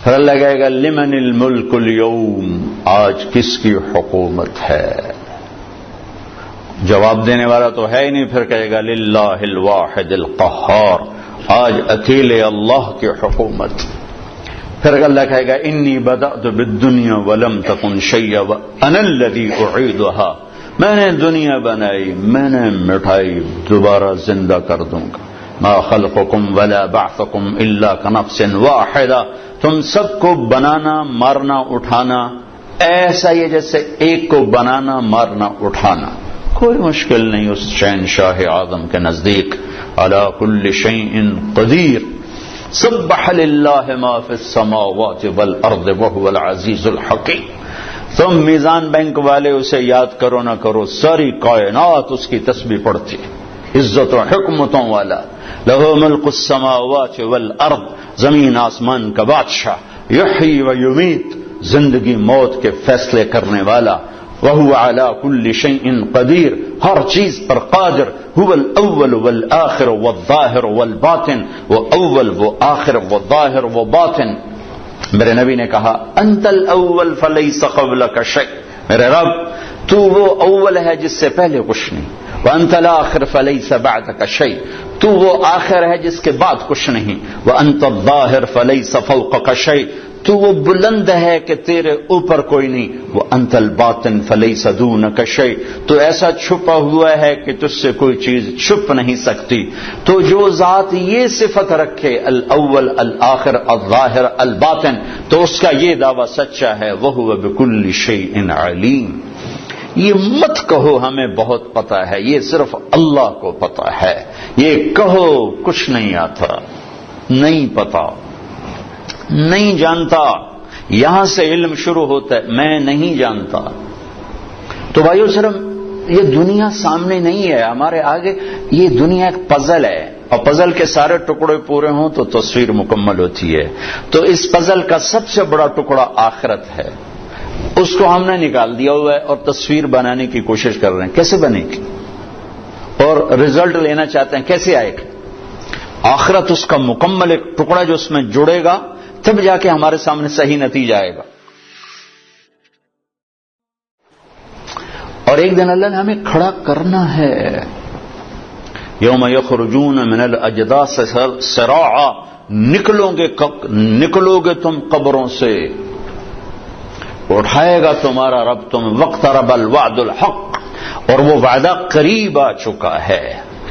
پھر اللہ کہے گا لمن الملک اليوم، آج کس کی حکومت ہے؟ جواب دینے والا تو ہے ہی نہیں، پھر کہے گا للہ الواحد القہار، آج اکیلے اللہ کی حکومت۔ پھر اللہ کہے گا انی بدأت بالدنیا ولم تکن شیئا وانا الذی اعیدها، میں نے دنیا بنائی، میں نے مٹھائی، دوبارہ زندہ کر دوں گا۔ ما خلقکم ولا بعثکم الا کنفس واحدہ، تم سب کو بنانا، مارنا، اٹھانا ایسا ہی ہے جیسے ایک کو بنانا، مارنا، اٹھانا، کوئی مشکل نہیں اس شہنشاہ اعظم کے نزدیک۔ علی کل شیء قدیر، سبح للہ ما فی السماوات والارض وهو العزیز الحکیم۔ تم میزان بینک والے اسے یاد کرو نہ کرو، ساری کائنات اس کی تسبیح پڑھتی، عزت و حکمتوں والا۔ لہو ملک السماوات والارض، زمین آسمان کا بادشاہ، یحیی و یمیت، زندگی موت کے فیصلے کرنے والا۔ وهو على كل شيء قدیر، ہر چیز پر قادر۔ هو الاول والآخر والظاہر والباطن، وہ اول وہ آخر وہ ظاہر وہ باطن۔ میرے نبی نے کہا انت الاول فلیس قبلک شیء، میرے رب تو وہ اول ہے جس سے پہلے کچھ نہیں، وانت الاخر فلیس بعدک شیء، تو وہ آخر ہے جس کے بعد کچھ نہیں، وانت الظاہر فلیس فوقک شیء، تو وہ بلند ہے کہ تیرے اوپر کوئی نہیں، وانت الباطن فلیس دونک شیء، تو ایسا چھپا ہوا ہے کہ تجھ سے کوئی چیز چھپ نہیں سکتی۔ تو جو ذات یہ صفت رکھے الاول الآخر الظاہر الباطن، تو اس کا یہ دعویٰ سچا ہے، وہو بکل شیء علیم۔ یہ مت کہو ہمیں بہت پتہ ہے، یہ صرف اللہ کو پتہ ہے، یہ کہو کچھ نہیں آتا، نہیں پتا، نہیں جانتا، یہاں سے علم شروع ہوتا ہے، میں نہیں جانتا۔ تو بھائیو صرف یہ دنیا سامنے نہیں ہے ہمارے آگے، یہ دنیا ایک پزل ہے، اور پزل کے سارے ٹکڑے پورے ہوں تو تصویر مکمل ہوتی ہے۔ تو اس پزل کا سب سے بڑا ٹکڑا آخرت ہے، اس کو ہم نے نکال دیا ہوا ہے اور تصویر بنانے کی کوشش کر رہے ہیں، کیسے بنے گی؟ اور رزلٹ لینا چاہتے ہیں، کیسے آئے گا؟ آخرت اس کا مکمل ایک ٹکڑا جو اس میں جڑے گا، تب جا کے ہمارے سامنے صحیح نتیجہ آئے گا۔ اور ایک دن اللہ نے ہمیں کھڑا کرنا ہے، یوم یخرجون من الاجداث سراعا، نکلو گے تم قبروں سے، اٹھائے گا تمہارا رب تم، واقترب الوعد الحق، اور وہ وعدہ قریب آ چکا ہے،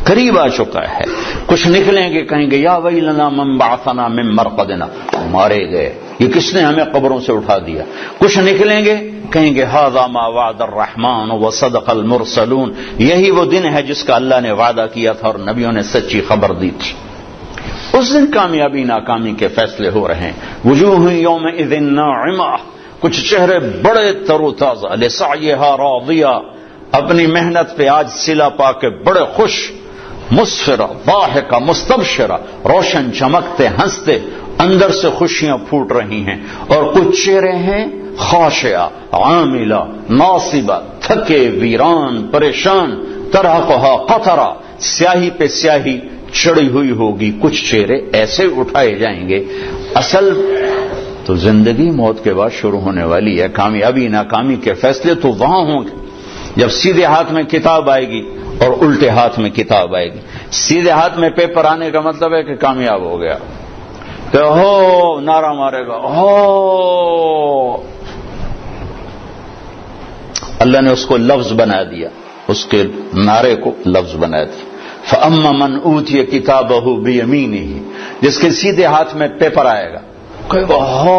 قریب آ چکا ہے۔ کچھ نکلیں گے کہیں گے یا ویلنا من بعثنا من مرقدنا، مارے گئے، یہ کس نے ہمیں قبروں سے اٹھا دیا۔ کچھ نکلیں گے کہیں گے ھذا ما وعد الرحمن وصدق المرسلون، یہی وہ دن ہے جس کا اللہ نے وعدہ کیا تھا اور نبیوں نے سچی خبر دی تھی۔ اس دن کامیابی ناکامی کے فیصلے ہو رہے ہیں۔ وجوہ یومئذ ناعمہ، کچھ چہرے بڑے تر و تازہ، لسعیہا راضیہ، اپنی محنت پہ آج صلہ پا کے بڑے خوش، مسفرہ ضاحکہ مستبشرہ، روشن چمکتے ہنستے، اندر سے خوشیاں پھوٹ رہی ہیں۔ اور کچھ چہرے ہیں خاشعہ عاملہ ناصبہ، تھکے ویران پریشان، ترہقہا قطرہ، سیاہی پہ سیاہی چڑھی ہوئی ہوگی۔ کچھ چہرے ایسے اٹھائے جائیں گے۔ اصل تو زندگی موت کے بعد شروع ہونے والی ہے، کامیابی ناکامی کے فیصلے تو وہاں ہوں گے جب سیدھے ہاتھ میں کتاب آئے گی اور الٹے ہاتھ میں کتاب آئے گی۔ سیدھے ہاتھ میں پیپر آنے کا مطلب ہے کہ کامیاب ہو گیا، کہ ہو نعرہ مارے گا، ہو اللہ نے اس کو لفظ بنا دیا، اس کے نعرے کو لفظ بنا دیا۔ فَأَمَّا مَنْ أُوتِيَ كِتَابَهُ بِيَمِينِهِ، جس کے سیدھے ہاتھ میں پیپر آئے گا، کہے گا ہو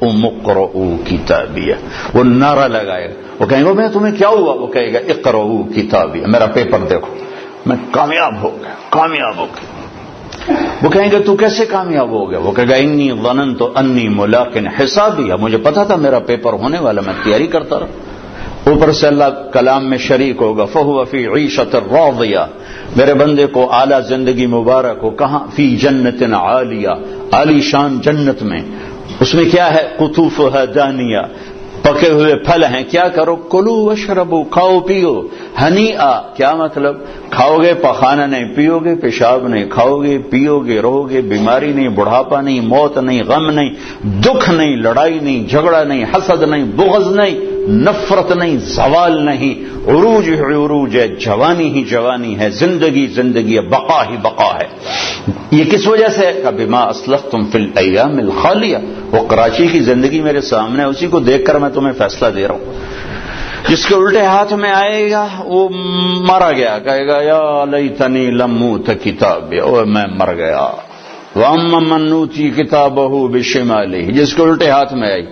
اقرؤوا کتابیہ، وہ نعرہ لگائے گا، وہ کہیں گے میں تمہیں کیا ہوا؟ وہ کہے گا اقرؤوا کتابیہ، میرا پیپر دیکھو، میں کامیاب ہو گیا، کامیاب ہو گیا۔ وہ کہیں گے تو کیسے کامیاب ہو گیا؟ وہ کہے گا انی ظننت انی ملاق حسابیہ، مجھے پتا تھا میرا پیپر ہونے والا، میں تیاری کرتا رہا۔ اوپر سے اللہ کلام میں شریک ہوگا، فہو فی عیشۃ راضیہ، میرے بندے کو اعلیٰ زندگی مبارک ہو۔ کہاں؟ فی جنت عالیہ، عالی شان جنت میں، اس میں کیا ہے؟ قطوفها دانیہ، پکے ہوئے پھل ہیں، کیا کرو؟ کلو واشربو، کھاؤ پیو، ہنی کیا مطلب؟ کھاؤ گے پخانا نہیں، پیو گے پیشاب نہیں، کھاؤ گے پیو گے رہو گے، بیماری نہیں، بڑھاپا نہیں، موت نہیں، غم نہیں، دکھ نہیں، لڑائی نہیں، جھگڑا نہیں، حسد نہیں، بغض نہیں، نفرت نہیں، زوال نہیں، عروج ہی عروج ہے، جوانی ہی جوانی ہے، زندگی زندگی ہے، بقا ہی بقا ہے۔ یہ کس وجہ سے؟ بما اسلفتم فی الایام الخالیہ، وہ کراچی کی زندگی میرے سامنے ہے، اسی کو دیکھ کر میں تمہیں فیصلہ دے رہا ہوں۔ جس کے الٹے ہاتھ میں آئے گا وہ مارا گیا، کہے گا یا لیتنی لم اوت کتابی، او میں مر گیا۔ واما من اوتی کتابہ بشمالہ، جس کے الٹے ہاتھ میں آئی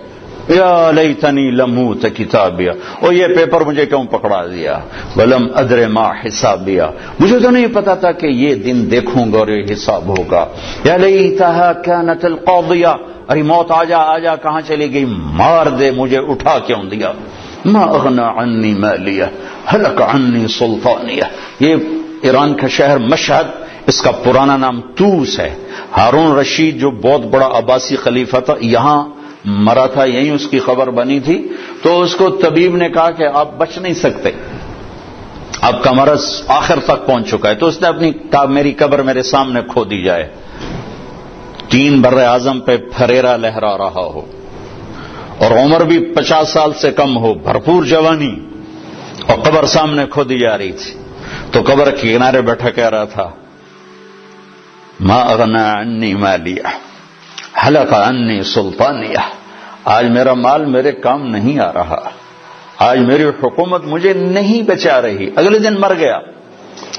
یا لیتنی لم اوت کتابی، او یہ پیپر مجھے کیوں پکڑا دیا، ولم ادر ما حسابیا، مجھے تو نہیں پتا تھا کہ یہ دن دیکھوں گا اور یہ حساب ہوگا۔ یا لیتہا کانت القاضیہ، ارے موت آجا کہاں چلی گئی، مار دے مجھے، اٹھا کیوں دیا۔ ما اغنى عني ماليہ هلك عني سلطانیہ، یہ ایران کا شہر مشہد، اس کا پرانا نام توس ہے۔ ہارون رشید جو بہت بڑا عباسی خلیفہ تھا، یہاں مرا تھا، یہیں اس کی خبر بنی تھی، تو اس کو طبیب نے کہا کہ آپ بچ نہیں سکتے، آپ کا مرض آخر تک پہنچ چکا ہے، تو اس نے اپنی میری قبر میرے سامنے کھو دی جائے، 3 بر اعظم پہ پھریرا لہرا رہا ہو اور عمر بھی 50 سال سے کم ہو، بھرپور جوانی، اور قبر سامنے کھو دی جا رہی تھی، تو قبر کے کنارے بیٹھا کہہ رہا تھا ما اغنى عني مالیہ ہلک عني سلطانیہ، آج میرا مال میرے کام نہیں آ رہا، آج میری حکومت مجھے نہیں بچا رہی۔ اگلے دن مر گیا،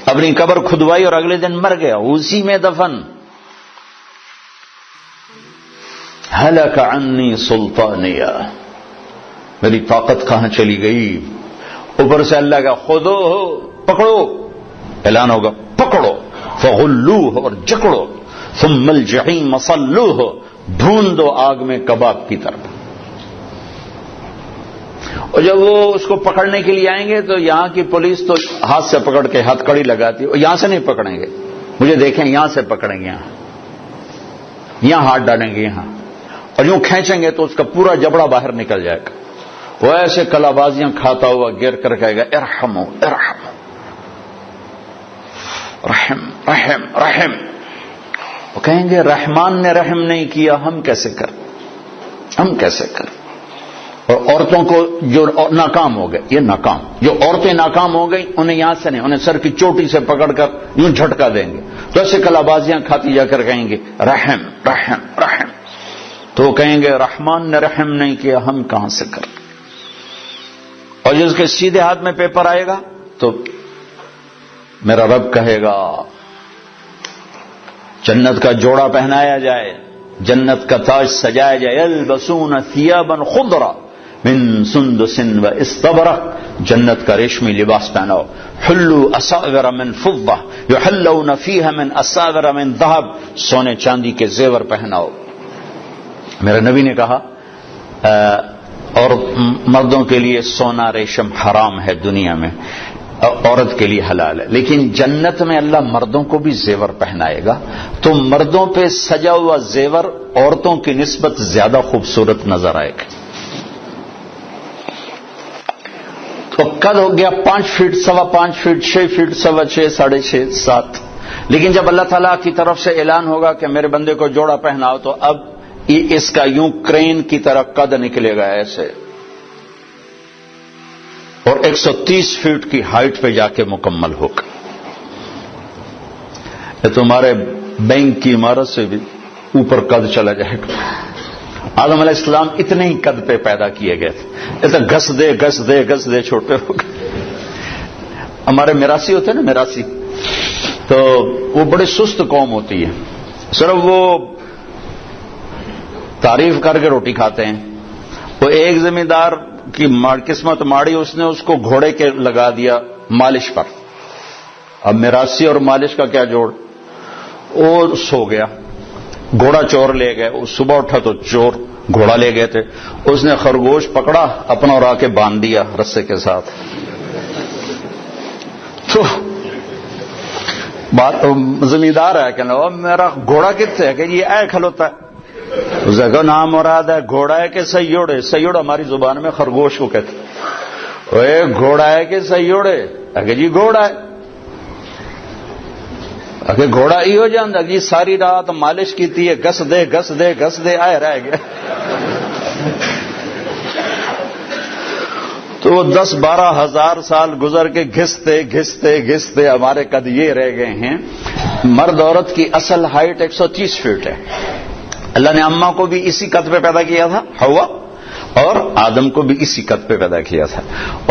اپنی قبر کھدوائی اور اگلے دن مر گیا، اسی میں دفن۔ ہلک عني سلطانیہ، میری طاقت کہاں چلی گئی؟ اوپر سے اللہ کا خودو، پکڑو، اعلان ہوگا پکڑو، فغلوہ، اور جکڑو، ثم الجحیم صلوہ، ڈھونڈ دو آگ میں کباب کی طرف۔ اور جب وہ اس کو پکڑنے کے لیے آئیں گے تو یہاں کی پولیس تو ہاتھ سے پکڑ کے ہتھ کڑی لگاتی ہے، اور یہاں سے نہیں پکڑیں گے، مجھے دیکھیں یہاں سے پکڑیں گے، یہاں ہاتھ ڈالیں گے، یہاں، اور یوں کھینچیں گے تو اس کا پورا جبڑا باہر نکل جائے گا۔ وہ ایسے کلا بازیاں کھاتا ہوا گر کر کہے گا ارحمو ارحمو، رحم رحم رحم۔ وہ کہیں گے رحمان نے رحم نہیں کیا، ہم کیسے کر، ہم کیسے کر۔ اور عورتوں کو جو ناکام ہو گئے، یہ ناکام، جو عورتیں ناکام ہو گئی انہیں یہاں سے نہیں، انہیں سر کی چوٹی سے پکڑ کر یوں جھٹکا دیں گے، تو ایسے کلا بازیاں کھاتی جا کر کہیں گے رحم رحم رحم، تو وہ کہیں گے رحمان نے رحم نہیں کیا، ہم کہاں سے کر۔ اور جس کے سیدھے ہاتھ میں پیپر آئے گا تو میرا رب کہے گا جنت کا جوڑا پہنایا جائے، جنت کا تاج سجایا جائے، یلبسون ثیابا خضرا من سندس و استبرق، جنت کا ریشمی لباس پہناؤ، حلوا اساور من فضہ یحلون فیہا من اساور من ذہب، سونے چاندی کے زیور پہناؤ۔ میرے نبی نے کہا اور مردوں کے لیے سونا ریشم حرام ہے دنیا میں، عورت کے لیے حلال ہے، لیکن جنت میں اللہ مردوں کو بھی زیور پہنائے گا، تو مردوں پہ سجا ہوا زیور عورتوں کی نسبت زیادہ خوبصورت نظر آئے گا۔ تو قد ہو گیا 5 فٹ، 5.25 فٹ، 6 فٹ، 6.25، 6.5، 7، لیکن جب اللہ تعالیٰ کی طرف سے اعلان ہوگا کہ میرے بندے کو جوڑا پہناؤ، تو اب اس کا یوں کرین کی طرح قد نکلے گا ایسے، اور 130 فٹ کی ہائٹ پہ جا کے مکمل ہوگا۔ یہ تمہارے بینک کی عمارت سے بھی اوپر قد چلا جائے گا۔ آدم علیہ السلام اتنے ہی قد پہ پیدا کیے گئے تھے، ایسا گھس دے گھس دے گھس دے چھوٹے ہو گئے۔ ہمارے میراثی ہوتے ہیں نا، میراثی، تو وہ بڑے سست قوم ہوتی ہے، صرف وہ تعریف کر کے روٹی کھاتے ہیں۔ وہ ایک زمیندار کی قسمت ماڑی، اس نے اس کو گھوڑے کے لگا دیا مالش پر، اب میراثی اور مالش کا کیا جوڑ، وہ سو گیا، گھوڑا چور لے گئے، وہ صبح اٹھا تو چور گھوڑا لے گئے تھے، اس نے خرگوش پکڑا اپنا اور آ کے باندھ دیا رسے کے ساتھ، تو بات زمیندار ہے کہ میرا گھوڑا کتنے ہے، کہ یہ اے کھلوتا ہے، اس کا نام مراد ہے گھوڑا ہے کہ سیوڑے، سیوڑ ہماری زبان میں خرگوش کو کہتے ہیں، گھوڑا ہے کہ سیوڑے، اگر جی گھوڑا ہے، اگر گھوڑا ہی ہو جانا جی ساری رات مالش کیتی ہے، گس دے گس دے گس دے آئے رہ گیا. تو 10-12 ہزار سال گزر کے گھستے گھستے گھستے ہمارے قد یہ رہ گئے ہیں. مرد عورت کی اصل ہائٹ 130 فٹ ہے. اللہ نے اماں کو بھی اسی قد پہ پیدا کیا تھا، حوا، اور آدم کو بھی اسی قد پہ پیدا کیا تھا.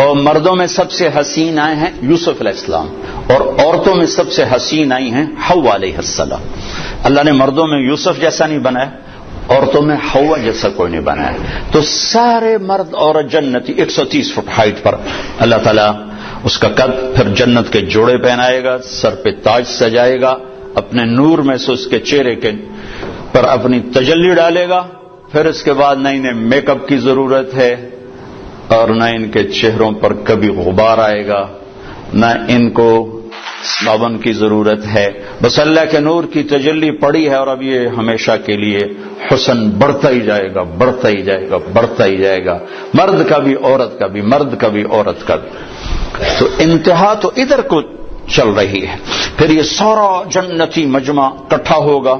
اور مردوں میں سب سے حسین آئے ہیں یوسف علیہ السلام، اور عورتوں میں سب سے حسین آئی ہیں حوا علیہ السلام. اللہ نے مردوں میں یوسف جیسا نہیں بنایا، عورتوں میں حوا جیسا کوئی نہیں بنایا. تو سارے مرد عورت جنتی 130 فٹ ہائٹ پر اللہ تعالیٰ اس کا قد پھر جنت کے جوڑے پہنائے گا، سر پہ تاج سجائے گا، اپنے نور میں سے اس کے چہرے کے پر اپنی تجلی ڈالے گا. پھر اس کے بعد نہ انہیں میک اپ کی ضرورت ہے اور نہ ان کے چہروں پر کبھی غبار آئے گا، نہ ان کو صابن کی ضرورت ہے. بس اللہ کے نور کی تجلی پڑی ہے اور اب یہ ہمیشہ کے لیے حسن بڑھتا ہی جائے گا، بڑھتا ہی جائے گا، بڑھتا ہی جائے گا، مرد کا بھی عورت کا بھی، مرد کا بھی عورت کا بھی. تو انتہا تو ادھر کو چل رہی ہے. پھر یہ سارا جنتی مجمع اکٹھا ہوگا،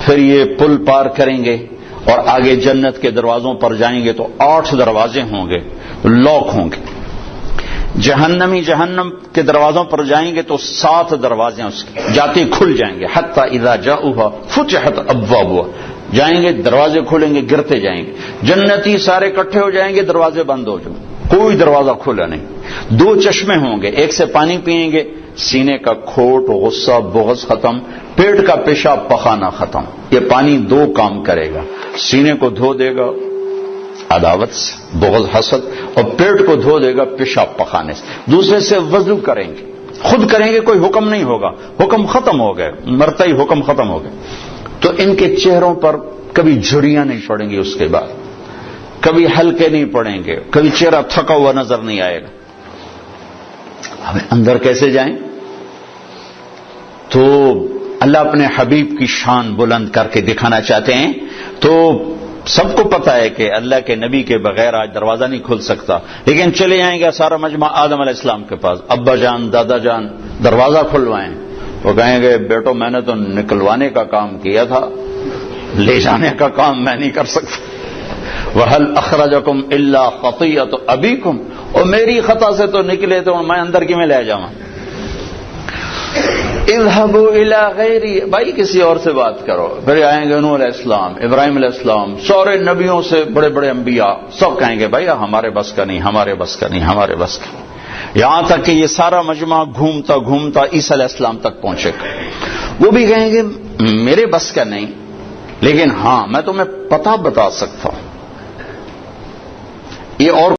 پھر یہ پل پار کریں گے اور آگے جنت کے دروازوں پر جائیں گے تو 8 دروازے ہوں گے، لاک ہوں گے. جہنمی جہنم کے دروازوں پر جائیں گے تو 7 دروازے اس کے جاتے کھل جائیں گے. حتی اذا جاؤها فتحت ابوابها، جائیں گے دروازے کھلیں گے، گرتے جائیں گے. جنتی سارے اکٹھے ہو جائیں گے، دروازے بند ہو جائیں گے، کوئی دروازہ کھلا نہیں. 2 چشمے ہوں گے، ایک سے پانی پیئیں گے، سینے کا کھوٹ، غصہ، بغض ختم، پیٹ کا پیشاب پخانا ختم. یہ پانی 2 کام کرے گا، سینے کو دھو دے گا عداوت سے، بغض، حسد، اور پیٹ کو دھو دے گا پیشاب پخانے سے. دوسرے سے وضو کریں گے، خود کریں گے، کوئی حکم نہیں ہوگا، حکم ختم ہو گئے، مرتا ہی حکم ختم ہو گئے. تو ان کے چہروں پر کبھی جھریاں نہیں پڑیں گی، اس کے بعد کبھی ہلکے نہیں پڑیں گے، کبھی چہرہ تھکا ہوا نظر نہیں آئے گا. ہمیں اندر کیسے جائیں؟ تو اللہ اپنے حبیب کی شان بلند کر کے دکھانا چاہتے ہیں. تو سب کو پتا ہے کہ اللہ کے نبی کے بغیر آج دروازہ نہیں کھل سکتا، لیکن چلے جائیں گے سارا مجمع آدم علیہ السلام کے پاس، ابا جان، دادا جان، دروازہ کھلوائیں. وہ کہیں گے بیٹو میں نے تو نکلوانے کا کام کیا تھا، لے جانے کا کام میں نہیں کر سکتا. وَهَلْ أَخْرَجَكُمْ إِلَّا خَطِيَّةُ أَبِيكُمْ، اور میری خطا سے تو نکلے تو میں اندر کی میں لے جاؤں. اذهبوا الى غیری، بھائی کسی اور سے بات کرو. پھر آئیں گے نوح علیہ السلام، ابراہیم علیہ السلام، سارے نبیوں سے بڑے بڑے انبیاء، سب کہیں گے بھائی ہمارے بس کا نہیں، ہمارے بس کا نہیں، ہمارے بس کا. یہاں تک کہ یہ سارا مجمع گھومتا گھومتا عیسیٰ علیہ السلام تک پہنچے گا. وہ بھی کہیں گے میرے بس کا نہیں، لیکن ہاں میں تمہیں پتہ بتا سکتا ہوں. یہ اور